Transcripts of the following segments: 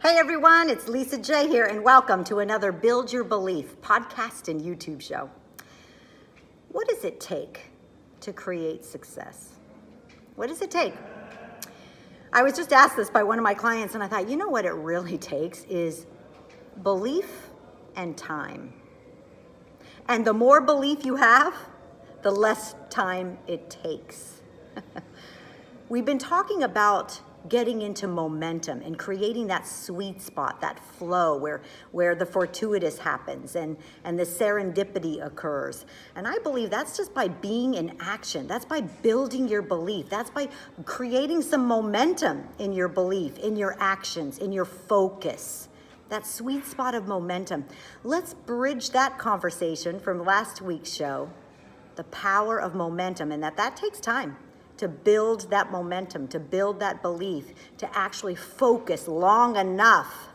Hey everyone, it's Lisa J here, and welcome to another Build Your Belief podcast and YouTube show. What does it take to create success? What does it take? I was just asked this by one of my clients, and I thought, you know what it really takes is belief and time. And the more belief you have, the less time it takes. We've been talking about getting into momentum and creating that sweet spot, that flow where the fortuitous happens and the serendipity occurs. And I believe that's just by being in action. That's by building your belief. That's by creating some momentum in your belief, in your actions, in your focus. That sweet spot of momentum. Let's bridge that conversation from last week's show, the power of momentum, and that takes time to build that momentum, to build that belief, to actually focus long enough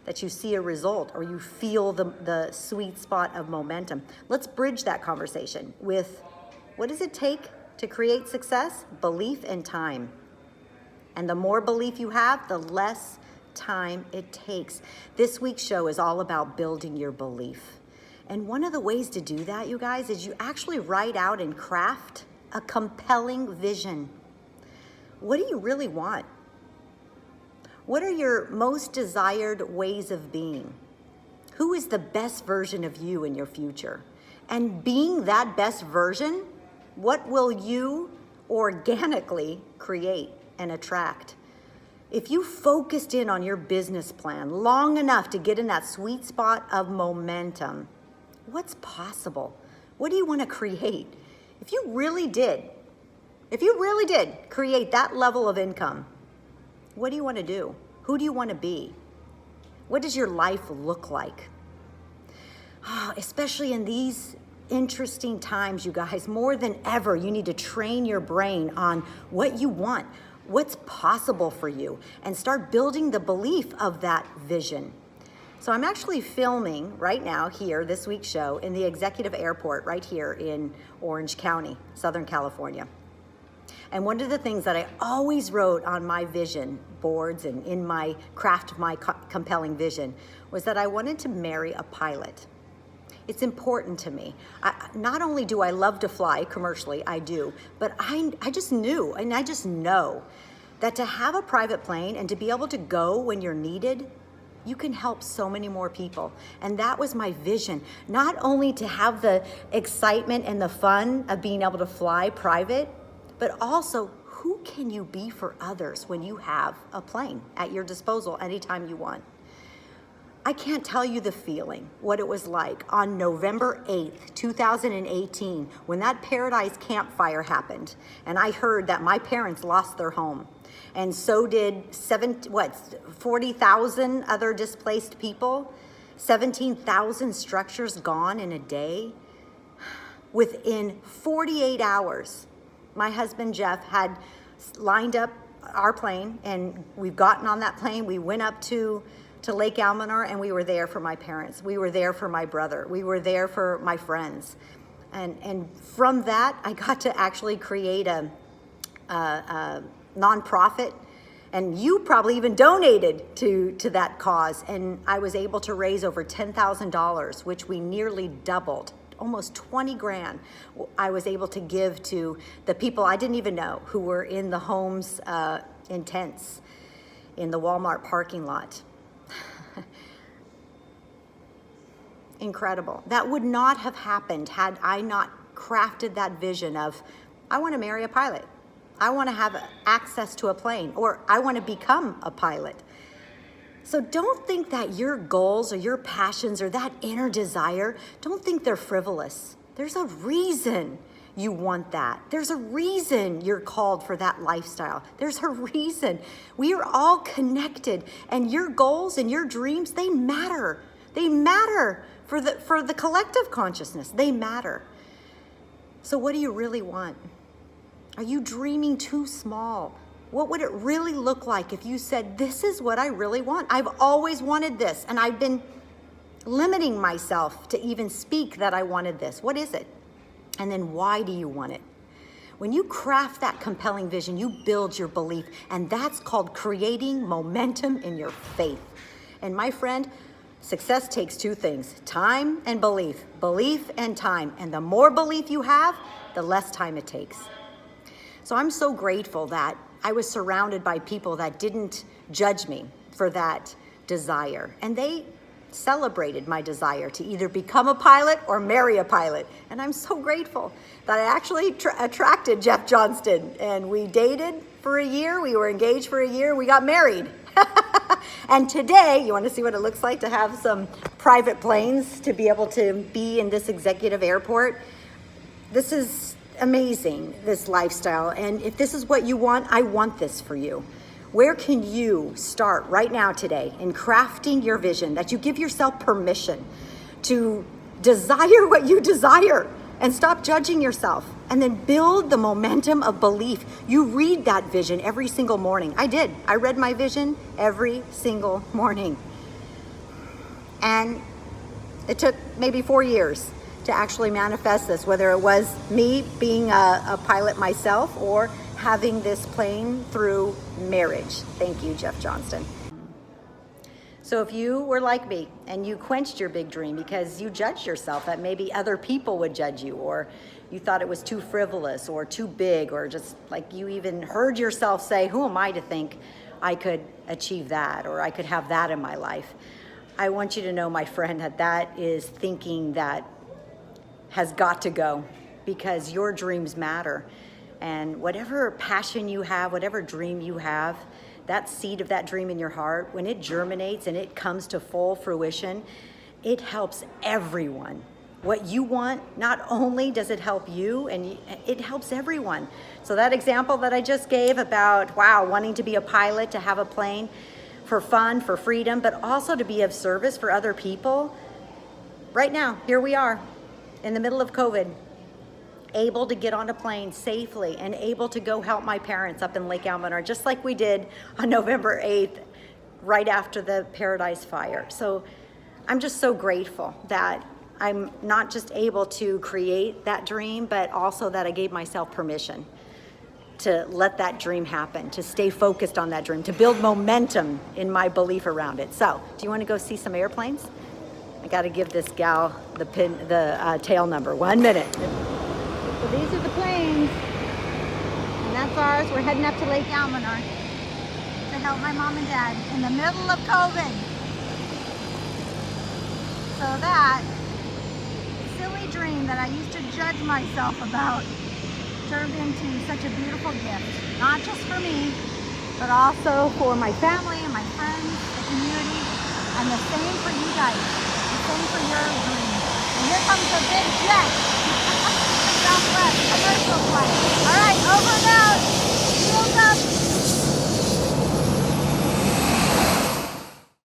that you see a result or you feel the sweet spot of momentum. Let's bridge that conversation with what does it take to create success? Belief and time. And the more belief you have, the less time it takes. This week's show is all about building your belief. And one of the ways to do that, you guys, is you actually write out and craft a compelling vision. What do you really want? What are your most desired ways of being? Who is the best version of you in your future? And being that best version, what will you organically create and attract? If you focused in on your business plan long enough to get in that sweet spot of momentum, what's possible? What do you want to create? If you really did create that level of income, what do you want to do? Who do you want to be? What does your life look like? Especially in these interesting times, you guys, more than ever, you need to train your brain on what you want, what's possible for you, and start building the belief of that vision. So I'm actually filming right now here, this week's show, in the executive airport right here in Orange County, Southern California. And one of the things that I always wrote on my vision boards and in my craft of my compelling vision was that I wanted to marry a pilot. It's important to me. Not only do I love to fly commercially, I do, but I just knew, and I just know that to have a private plane and to be able to go when you're needed, you can help so many more people. And that was my vision. Not only to have the excitement and the fun of being able to fly private, but also who can you be for others when you have a plane at your disposal anytime you want? I can't tell you the feeling, what it was like on November 8th, 2018, when that Paradise campfire happened, and I heard that my parents lost their home. And so did 40,000 other displaced people, 17,000 structures gone in a day. Within 48 hours, my husband Jeff had lined up our plane, and we've gotten on that plane. We went up to Lake Almanor, and we were there for my parents. We were there for my brother. We were there for my friends. And from that, I got to actually create a nonprofit, and you probably even donated to that cause, and I was able to raise over $10,000, which we nearly doubled, almost 20 grand. I was able to give to the people I didn't even know who were in the homes in tents in the Walmart parking lot. Incredible. That would not have happened had I not crafted that vision of, I want to marry a pilot. I want to have access to a plane, or I want to become a pilot. So don't think that your goals or your passions or that inner desire, don't think they're frivolous. There's a reason you want that. There's a reason you're called for that lifestyle. There's a reason. We are all connected, and your goals and your dreams, they matter. They matter for the collective consciousness. They matter. So what do you really want? Are you dreaming too small? What would it really look like if you said, this is what I really want? I've always wanted this, and I've been limiting myself to even speak that I wanted this. What is it? And then why do you want it? When you craft that compelling vision, you build your belief, and that's called creating momentum in your faith. And my friend, success takes two things, time and belief. Belief and time. And the more belief you have, the less time it takes. So I'm so grateful that I was surrounded by people that didn't judge me for that desire. And they celebrated my desire to either become a pilot or marry a pilot. And I'm so grateful that I actually attracted Jeff Johnston, and we dated for a year, we were engaged for a year, we got married. And today, you want to see what it looks like to have some private planes to be able to be in this executive airport? This is amazing, this lifestyle. And if this is what you want, I want this for you. Where can you start right now today in crafting your vision, that you give yourself permission to desire what you desire and stop judging yourself, and then build the momentum of belief? You read that vision every single morning. I did. I read my vision every single morning. And it took maybe 4 years to actually manifest this, whether it was me being a pilot myself or having this plane through marriage. Thank you, Jeff Johnston. So if you were like me and you quenched your big dream because you judged yourself that maybe other people would judge you, or you thought it was too frivolous or too big, or just like you even heard yourself say, who am I to think I could achieve that or I could have that in my life? I want you to know, my friend, that that is thinking that has got to go, because your dreams matter. And whatever passion you have, whatever dream you have, that seed of that dream in your heart, when it germinates and it comes to full fruition, it helps everyone. What you want, not only does it help you, and it helps everyone. So that example that I just gave about, wow, wanting to be a pilot, to have a plane for fun, for freedom, but also to be of service for other people. Right now, here we are in the middle of COVID, able to get on a plane safely and able to go help my parents up in Lake Almanar, just like we did on November 8th, right after the Paradise Fire. So I'm just so grateful that I'm not just able to create that dream, but also that I gave myself permission to let that dream happen, to stay focused on that dream, to build momentum in my belief around it. So, do you want to go see some airplanes? I got to give this gal the tail number. 1 minute. So these are the planes, and that's ours. We're heading up to Lake Almanar to help my mom and dad in the middle of COVID. So that silly dream that I used to judge myself about turned into such a beautiful gift, not just for me, but also for my family and my friends, the community, and the same for you guys, the same for your dream. And here comes the big jet.